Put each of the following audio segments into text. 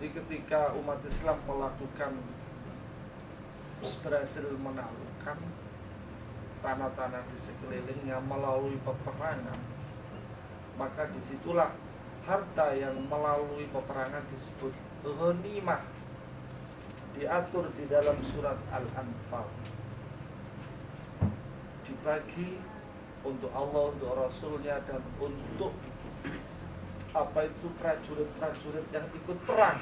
Jadi ketika umat Islam melakukan, berhasil menaklukkan tanah-tanah di sekelilingnya melalui peperangan, maka disitulah harta yang melalui peperangan disebut ghanimah, diatur di dalam surat Al-Anfal, dibagi untuk Allah, untuk Rasulnya, dan untuk prajurit-prajurit yang ikut perang.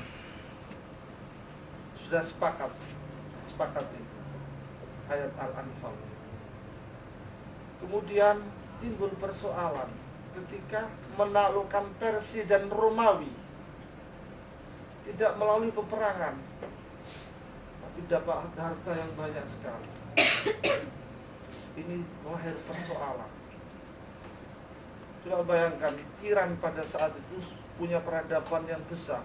Sudah sepakat itu ayat Al-Anfal. Kemudian timbul persoalan ketika menaklukkan Persia dan Romawi, tidak melalui peperangan, tapi dapat harta yang banyak sekali. Ini lahir persoalan. Coba bayangkan, Iran pada saat itu punya peradaban yang besar,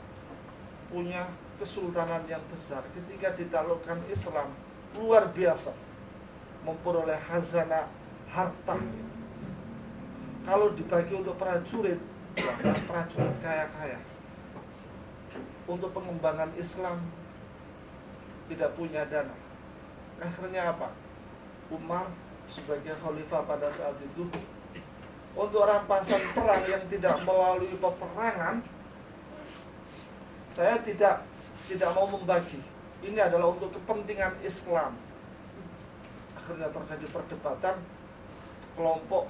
punya kesultanan yang besar. Ketika ditaklukkan Islam, luar biasa memperoleh khazanah harta. Kalau dibagi untuk prajurit, bahkan prajurit kaya-kaya, untuk pengembangan Islam tidak punya dana. Akhirnya apa? Umar sebagai khalifah pada saat itu, untuk rampasan perang yang tidak melalui peperangan, saya tidak mau membagi. Ini adalah untuk kepentingan Islam. Akhirnya terjadi perdebatan. Kelompok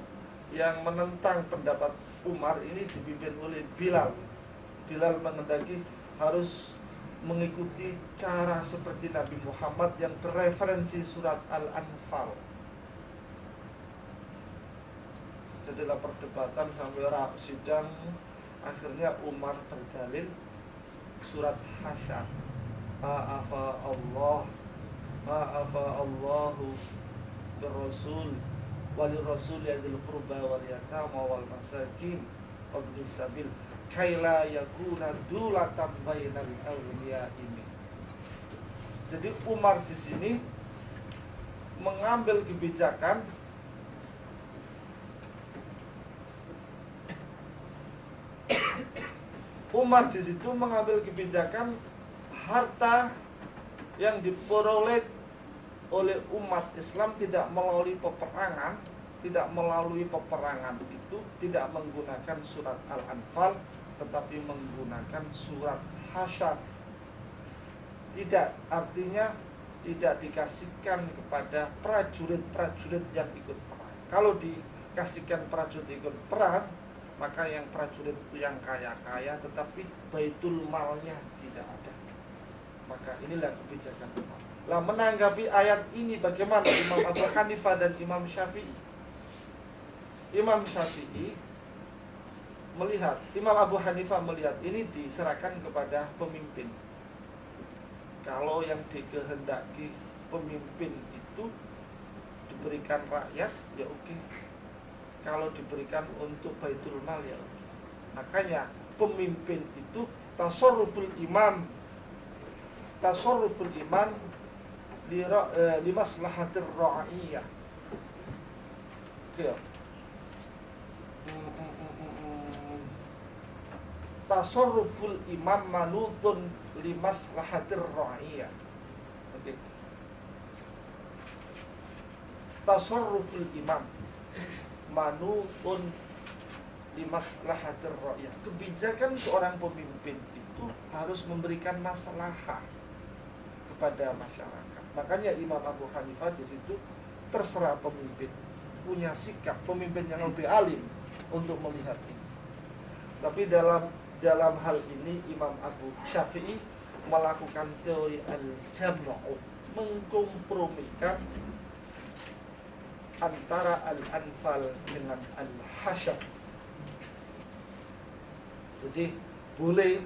yang menentang pendapat Umar ini dipimpin oleh Bilal. Bilal menghendaki harus mengikuti cara seperti Nabi Muhammad yang bereferensi surat Al-Anfal. Jadilah perdebatan sampai sidang. Akhirnya Umar berdalil surat Hasyr, ma'afa Allahu birrasul walil rasul yadil qurba wal yatama wal masakin wabni sabil kaila yakuna dulatan bainal awliya ini. Jadi Umar di sini mengambil kebijakan harta yang diperoleh oleh umat Islam tidak melalui peperangan, itu tidak menggunakan surat Al-Anfal, tetapi menggunakan surat Hasyr. Tidak, artinya tidak dikasihkan kepada prajurit-prajurit yang ikut perang. Kalau dikasihkan prajurit ikut perang, maka yang prajurit itu yang kaya-kaya, tetapi baitul malnya tidak ada. Maka inilah kebijakan Umar. Lah, menanggapi ayat ini bagaimana Imam Abu Hanifah dan Imam Syafi'i? Imam Abu Hanifah melihat ini diserahkan kepada pemimpin. Kalau yang dikehendaki pemimpin itu diberikan rakyat, ya oke. Kalau diberikan untuk baitul mal, ya oke. Makanya pemimpin itu tasarruful iman limaslahatir ra'iyah. Tasarruful imam manutun limaslahatir ra'iyah. Oke. Tasarruful imam manutun limaslahatir ra'iyah. Kebijakan seorang pemimpin itu harus memberikan maslahah kepada masyarakat. Makanya Imam Abu Hanifah di situ terserah pemimpin, punya sikap pemimpin yang lebih alim untuk melihat ini. Tapi dalam hal ini Imam Abu Syafi'i melakukan teori al-jam'u, mengkompromikan antara Al-Anfal dengan Al-Hasyr. Jadi boleh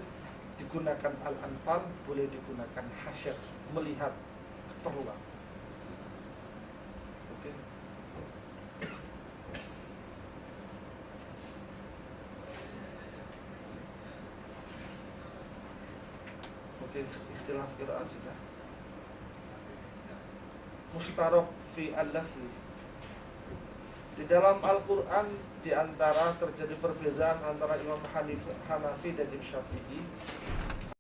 digunakan Al-Anfal, boleh digunakan Hasyr, melihat keperluan. Oke. Oke, istilah qiraat sudah. Mushtarak fi al-lafzi. Di dalam Al-Quran di antara terjadi perbedaan antara Imam Hanafi dan Imam Syafi'i